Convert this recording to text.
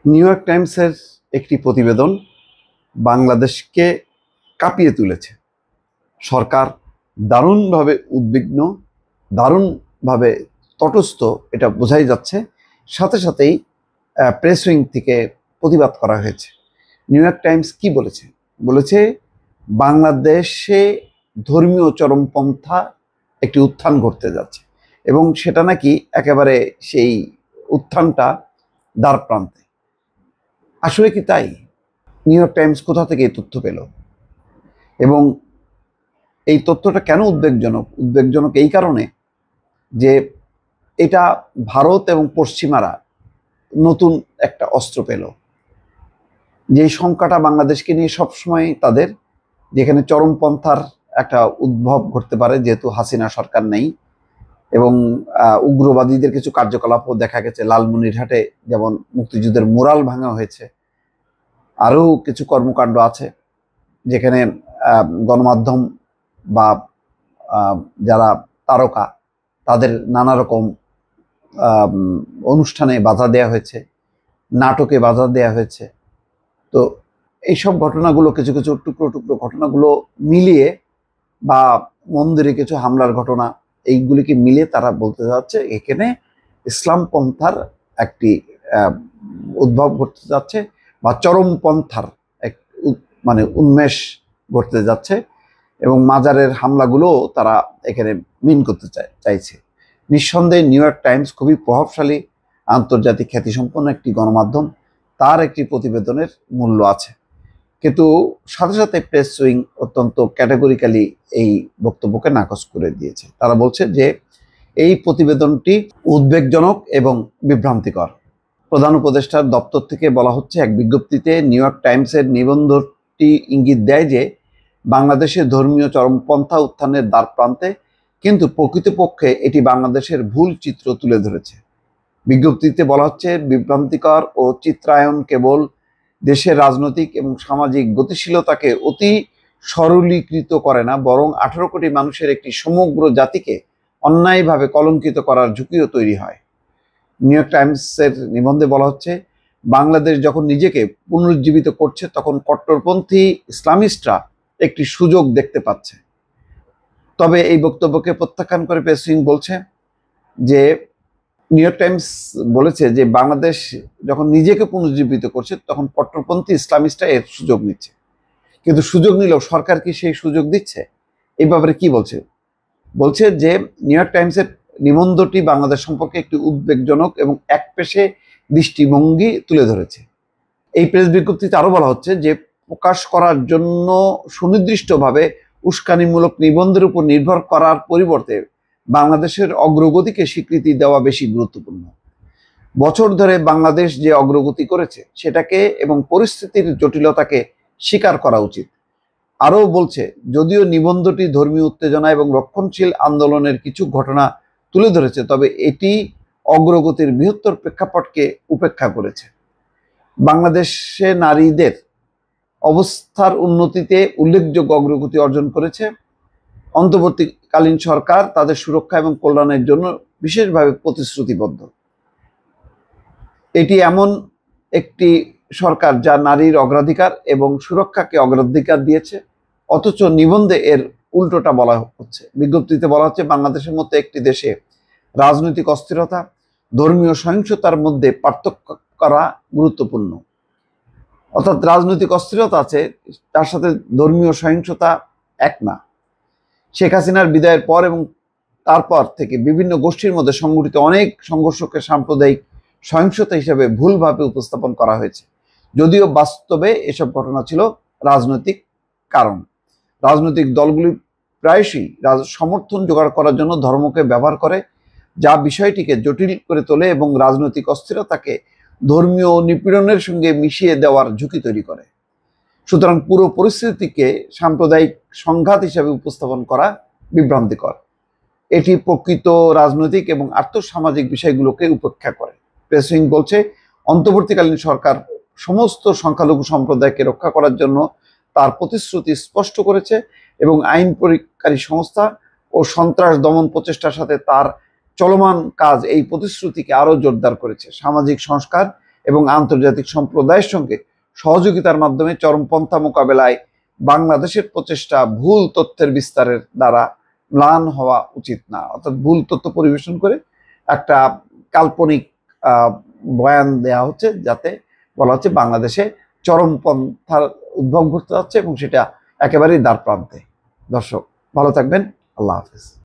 New York টাইমসের একটি প্রতিবেদন বাংলাদেশকে কাঁপিয়ে তুলেছে। সরকার দারুণভাবে উদ্বিগ্ন, দারুণভাবে তটস্থ, এটা বোঝাই যাচ্ছে। সাথে সাথেই প্রেস উইং থেকে প্রতিবাদ করা হয়েছে। নিউ ইয়র্ক টাইমস কি বলেছে? বলেছে বাংলাদেশে ধর্মীয় চরমপন্থা একটি উত্থান ঘটতে যাচ্ছে এবং সেটা নাকি একেবারে সেই উত্থানটা দ্বার প্রান্তে। আসলে কি তাই? নিউ ইয়র্ক টাইমস কোথা থেকে এই তথ্য পেল এবং এই তথ্যটা কেন উদ্বেগজনক? উদ্বেগজনক এই কারণে যে এটা ভারত এবং পশ্চিমারা নতুন একটা অস্ত্র পেল। যে সংখ্যাটা বাংলাদেশকে নিয়ে সবসময় তাদের, যেখানে চরমপন্থার একটা উদ্ভব ঘটতে পারে, যেহেতু হাসিনা সরকার নেই এবং উগ্রবাদীদের কিছু কার্যকলাপও দেখা গেছে। লালমনিরহাটে যেমন মুক্তিযুদ্ধের মুরাল ভাঙা হয়েছে, আরও কিছু কর্মকাণ্ড আছে যেখানে গণমাধ্যম বা যারা তারকা তাদের নানা রকম অনুষ্ঠানে বাধা দেওয়া হয়েছে, নাটকে বাধা দেওয়া হয়েছে। তো এইসব ঘটনাগুলো, কিছু কিছু টুকরো টুকরো ঘটনাগুলো মিলিয়ে বা মন্দিরে কিছু হামলার ঘটনা, এইগুলিকে মিলিয়ে তারা বলতে যাচ্ছে এখানে ইসলাম পন্থার একটি উদ্ভব ঘটতে যাচ্ছে বা চরমপন্থার এক মানে উন্মেষ ঘটতে যাচ্ছে এবং মাজারের হামলাগুলো তারা এখানে মিন করতে চাইছে। নিঃসন্দেহে নিউ ইয়র্ক টাইমস খুবই প্রভাবশালী আন্তর্জাতিক খ্যাতিসম্পন্ন একটি গণমাধ্যম, তার একটি প্রতিবেদনের মূল্য আছে। কিন্তু সাথে সাথে প্রেস উইং অত্যন্ত ক্যাটাগরিক্যালি এই বক্তব্যকে নাকচ করে দিয়েছে। তারা বলছে যে এই প্রতিবেদনটি উদ্বেগজনক এবং বিভ্রান্তিকর। প্রধান উপদেষ্টার দপ্তর থেকে বলা হচ্ছে এক বিজ্ঞপ্তিতে, নিউ ইয়র্ক টাইমসের নিবন্ধটি ইঙ্গিত দেয় যে বাংলাদেশের ধর্মীয় চরমপন্থা উত্থানের দ্বার প্রান্তে, কিন্তু প্রকৃতপক্ষে এটি বাংলাদেশের ভুল চিত্র তুলে ধরেছে। বিজ্ঞপ্তিতে বলা হচ্ছে বিভ্রান্তিকর ও চিত্রায়ন কেবল দেশের রাজনৈতিক এবং সামাজিক গতিশীলতাকে অতি সরলীকৃত করে না, বরং 18 কোটি মানুষের একটি সমগ্র জাতিকে অন্যায়ভাবে কলঙ্কিত করার ঝুঁকিও তৈরি হয়। নিউ ইয়র্ক টাইমসের নিবন্ধে বলা হচ্ছে, বাংলাদেশ যখন নিজেকে পুনরুজ্জীবিত করছে তখন কট্টরপন্থী ইসলামিস্টরা একটি সুযোগ দেখতে পাচ্ছে। তবে এই বক্তব্যকে প্রত্যাখ্যান করে প্রেস উইং বলছে যে নিউ ইয়র্ক টাইমস বলেছে যে বাংলাদেশ যখন নিজেকে পুনরুজ্জীবিত করছে তখন কট্টরপন্থী ইসলামিস্টরা এর সুযোগ নিচ্ছে। কিন্তু সুযোগ নিলেও সরকার কি সেই সুযোগ দিচ্ছে? এই ব্যাপারে কি বলছে? বলছে যে নিউ ইয়র্ক টাইমসের নিবন্ধটি বাংলাদেশ সম্পর্কে একটি উদ্বেগজনক এবং একপেশে দৃষ্টিভঙ্গি তুলে ধরেছে। এই প্রেস বিজ্ঞপ্তিতে আরো বলা হচ্ছে যে প্রকাশ করার জন্য সুনির্দিষ্টভাবে উস্কানিমূলক নিবন্ধের উপর নির্ভর করার পরিবর্তে বাংলাদেশের অগ্রগতিকে স্বীকৃতি দেওয়া বেশি গুরুত্বপূর্ণ। বছর ধরে বাংলাদেশ যে অগ্রগতি করেছে সেটাকে এবং পরিস্থিতির জটিলতাকে স্বীকার করা উচিত। আরও বলছে, যদিও নিবন্ধটি ধর্মীয় উত্তেজনা এবং রক্ষণশীল আন্দোলনের কিছু ঘটনা তুলে ধরেছে, তবে এটি অগ্রগতির বৃহত্তর প্রেক্ষাপটকে উপেক্ষা করেছে। বাংলাদেশে নারীদের অবস্থার উন্নতিতে উল্লেখযোগ্য অগ্রগতি অর্জন করেছে। অন্তর্বর্তীকালীন সরকার তাদের সুরক্ষা এবং কল্যাণের জন্য বিশেষভাবে প্রতিশ্রুতিবদ্ধ। এটি এমন একটি সরকার যা নারীর অগ্রাধিকার এবং সুরক্ষাকে অগ্রাধিকার দিয়েছে, অথচ নিবন্ধে এর উল্টোটা বলা হচ্ছে। বিজ্ঞপ্তিতে বলা হচ্ছে, বাংলাদেশের মতো একটি দেশে রাজনৈতিক অস্থিরতা, ধর্মীয় সহিংসতার মধ্যে পার্থক্য করা গুরুত্বপূর্ণ। অর্থাৎ রাজনৈতিক অস্থিরতা আছে, তার সাথে ধর্মীয় সহিংসতা এক না। শেখ হাসিনার বিদায়ের পর এবং তারপর থেকে বিভিন্ন গোষ্ঠীর মধ্যে সংঘটিত অনেক সংঘর্ষকে সাম্প্রদায়িক সহিংসতা হিসেবে ভুলভাবে উপস্থাপন করা হয়েছে, যদিও বাস্তবে এসব ঘটনা ছিল রাজনৈতিক কারণ। রাজনৈতিক দলগুলি প্রায়শই সমর্থন জোগাড় করার জন্য ধর্মকে ব্যবহার করে, যা বিষয়টিকে জটিল করে তোলে এবং রাজনৈতিক অস্থিরতাকে ধর্মীয় নিপীড়নের সঙ্গে মিশিয়ে দেওয়ার ঝুঁকি তৈরি করে। সুতরাং পুরো পরিস্থিতিকে সাম্প্রদায়িক সংঘাত হিসেবে উপস্থাপন করা বিভ্রান্তিকর। এটি প্রকৃত রাজনৈতিক এবং আর্থসামাজিক বিষয়গুলোকে উপেক্ষা করে। প্রেস উইং বলছে, অন্তর্বর্তীকালীন সরকার সমস্ত সংখ্যালঘু সম্প্রদায়কে রক্ষা করার জন্য তার প্রতিশ্রুতি স্পষ্ট করেছে এবং আইন প্রয়োগকারী সংস্থা ও সন্ত্রাস দমন প্রচেষ্টার সাথে তার চলমান কাজ এই প্রতিশ্রুতিকে আরো জোরদার করেছে। সামাজিক সংস্কার এবং আন্তর্জাতিক সম্প্রদায়ের সঙ্গে সহযোগিতার মাধ্যমে চরমপন্থা মোকাবেলায় বাংলাদেশের প্রচেষ্টা ভুল তথ্যের বিস্তারের দ্বারা ম্লান হওয়া উচিত না। অর্থাৎ ভুল তথ্য পরিবেশন করে একটা কাল্পনিক বয়ান দেওয়া হচ্ছে, যাতে বলা হচ্ছে বাংলাদেশে চরমপন্থার উদ্ভব ঘটতে যাচ্ছে এবং সেটা একেবারেই দ্বার প্রান্তে। দর্শক ভালো থাকবেন, আল্লাহ হাফেজ।